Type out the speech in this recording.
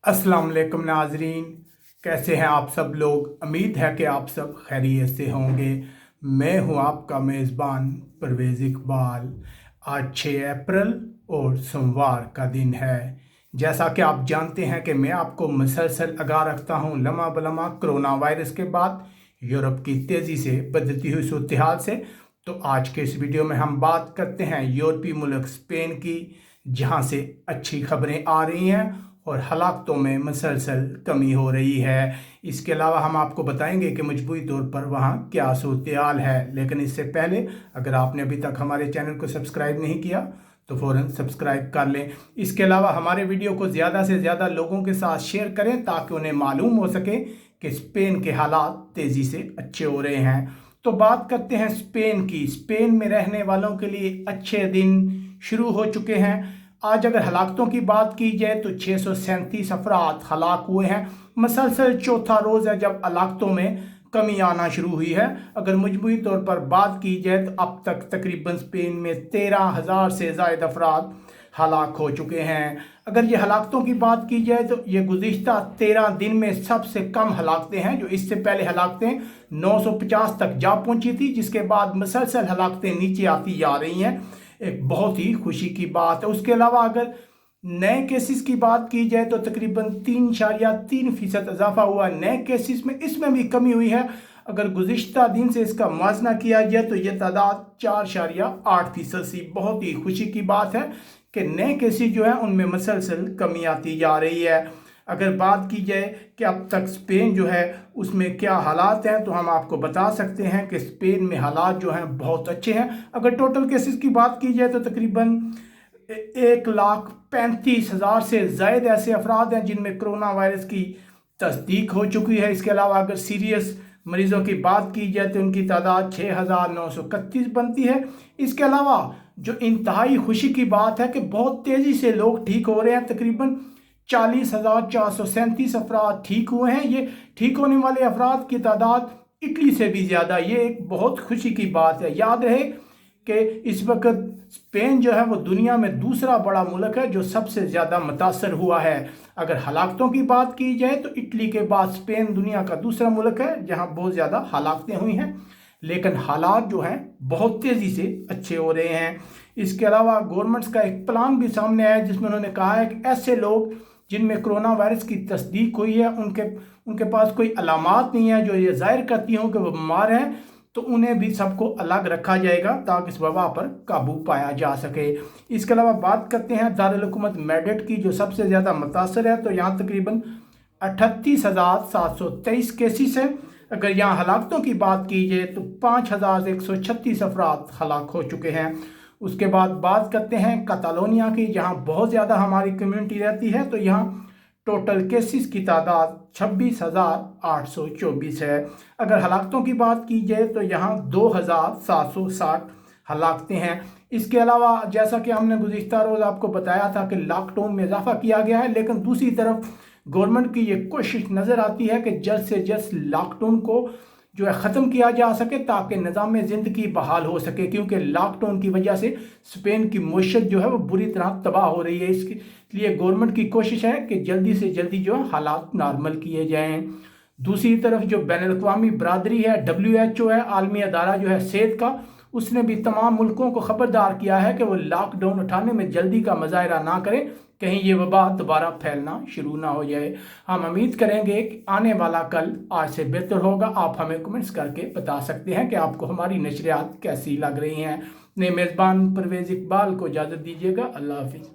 अस्सलाम वालेकुम नाजरीन, कैसे हैं आप सब लोग। उम्मीद है कि आप सब खैरियत से होंगे। मैं हूं आपका मेज़बान परवेज़ इकबाल। आज 6 अप्रैल और सोमवार का दिन है। जैसा कि आप जानते हैं कि मैं आपको मुसलसल आगाह रखता हूं लम्हा बलम्हा कोरोना वायरस के बाद यूरोप की तेज़ी से बदलती हुई सूरत हाल से। तो आज के इस वीडियो में हम बात करते हैं यूरोपीय मुल्क स्पेन की, जहां से अच्छी खबरें आ रही हैं और हलाकतों में मुसलसल कमी हो रही है। इसके अलावा हम आपको बताएंगे कि मजबूरी तौर पर वहाँ क्या सूरत हाल है। लेकिन इससे पहले अगर आपने अभी तक हमारे चैनल को सब्सक्राइब नहीं किया तो फ़ौरन सब्सक्राइब कर लें। इसके अलावा हमारे वीडियो को ज़्यादा से ज़्यादा लोगों के साथ शेयर करें ताकि उन्हें मालूम हो सके कि स्पेन के हालात तेज़ी से अच्छे हो रहे हैं। तो बात करते हैं स्पेन की। स्पेन में रहने वालों के लिए अच्छे दिन शुरू हो चुके हैं। आज अगर हलाकतों की बात की जाए तो 637 अफराद हलाक हुए हैं। मुसलसल चौथा रोज़ है जब हलाकतों में कमी आना शुरू हुई है। अगर मजमूई तौर पर बात की जाए तो अब तक तकरीबन स्पेन में 13,000 से ज़ायद अफराद हलाक हो चुके हैं। अगर ये हलाकतों की बात की जाए तो ये गुज़िश्ता 13 दिन में सबसे कम हलाकतें हैं। जो इससे पहले हलाकतें 950 तक जा पहुंची थी, जिसके बाद मुसलसल हलाकतें नीचे आती जा रही हैं। एक बहुत ही खुशी की बात है। उसके अलावा अगर नए केसेस की बात की जाए तो तकरीबन 3.3% इजाफा हुआ नए केसेस में। इसमें भी कमी हुई है। अगर गुज़िश्ता दिन से इसका मुआवजा किया जाए तो यह तादाद 4.8% सी। बहुत ही खुशी की बात है कि नए केसेस जो हैं उनमें मुसलसल कमी आती जा रही है। अगर बात की जाए कि अब तक स्पेन जो है उसमें क्या हालात हैं तो हम आपको बता सकते हैं कि स्पेन में हालात जो हैं बहुत अच्छे हैं। अगर टोटल केसेस की बात की जाए तो तकरीबन 1,35,000 से ज़ायद ऐसे अफराद हैं जिनमें कोरोना वायरस की तस्दीक हो चुकी है। इसके अलावा अगर सीरियस मरीजों की बात की जाए तो उनकी तादाद 6,931 बनती है। इसके अलावा जो इंतहाई खुशी की बात है कि बहुत तेज़ी से लोग ठीक हो रहे हैं। तकरीबन 40,437 अफराद ठीक हुए हैं। ये ठीक होने वाले अफराद की तादाद इटली से भी ज़्यादा। ये एक बहुत खुशी की बात है। याद रहे कि इस वक्त स्पेन जो है वो दुनिया में दूसरा बड़ा मुल्क है जो सबसे ज़्यादा मुतासर हुआ है। अगर हलाकतों की बात की जाए तो इटली के बाद स्पेन दुनिया का दूसरा मुल्क है जहां बहुत ज़्यादा हलाकतें हुई हैं। लेकिन हालात जो हैं बहुत तेज़ी से अच्छे हो रहे हैं। इसके अलावा गवर्नमेंट्स का एक प्लान भी सामने आया जिसमें उन्होंने कहा है कि ऐसे लोग जिनमें कोरोना वायरस की तस्दीक हुई है, उनके पास कोई अलामात नहीं है जो ये ज़ाहिर करती हों कि वो बीमार हैं, तो उन्हें भी सबको अलग रखा जाएगा ताकि इस वबा पर काबू पाया जा सके। इसके अलावा बात करते हैं दारुल हुकूमत मेड्रिड की जो सबसे ज़्यादा मुतासर है। तो यहाँ तकरीबन 38,723 केसेस हैं। अगर यहाँ हलाकतों की बात की जाए तो 5,136 अफराद हलाक हो चुके हैं। उसके बाद बात करते हैं कैटालोनिया की, जहाँ बहुत ज़्यादा हमारी कम्युनिटी रहती है। तो यहाँ टोटल केसेस की तादाद 26,824 है। अगर हलाकतों की बात की जाए तो यहाँ 2,760 हलाकतें हैं। इसके अलावा जैसा कि हमने गुज़िश्ता रोज़ आपको बताया था कि लॉकडाउन में इजाफा किया गया है, लेकिन दूसरी तरफ गवर्नमेंट की ये कोशिश नज़र आती है कि जल्द से जल्द लॉकडाउन को जो है ख़त्म किया जा सके ताकि निज़ाम ज़िंदगी बहाल हो सके, क्योंकि लॉकडाउन की वजह से स्पेन की मईशत जो है वो बुरी तरह तबाह हो रही है। इसके लिए गवर्नमेंट की कोशिश है कि जल्दी से जल्दी जो है हालात नॉर्मल किए जाएं। दूसरी तरफ जो बैनुल-अक़वामी बरादरी है, WHO है, आलमी अदारा जो है सेहत का, उसने भी तमाम मुल्कों को खबरदार किया है कि वो लॉकडाउन उठाने में जल्दी का मुजाहरा ना करें, कहीं ये वबा दोबारा फैलना शुरू ना हो जाए। हम उम्मीद करेंगे कि आने वाला कल आज से बेहतर होगा। आप हमें कमेंट्स करके बता सकते हैं कि आपको हमारी नशरियात कैसी लग रही हैं। अपने मेज़बान परवेज़ इकबाल को इजाज़त दीजिएगा। अल्लाह हाफिज़।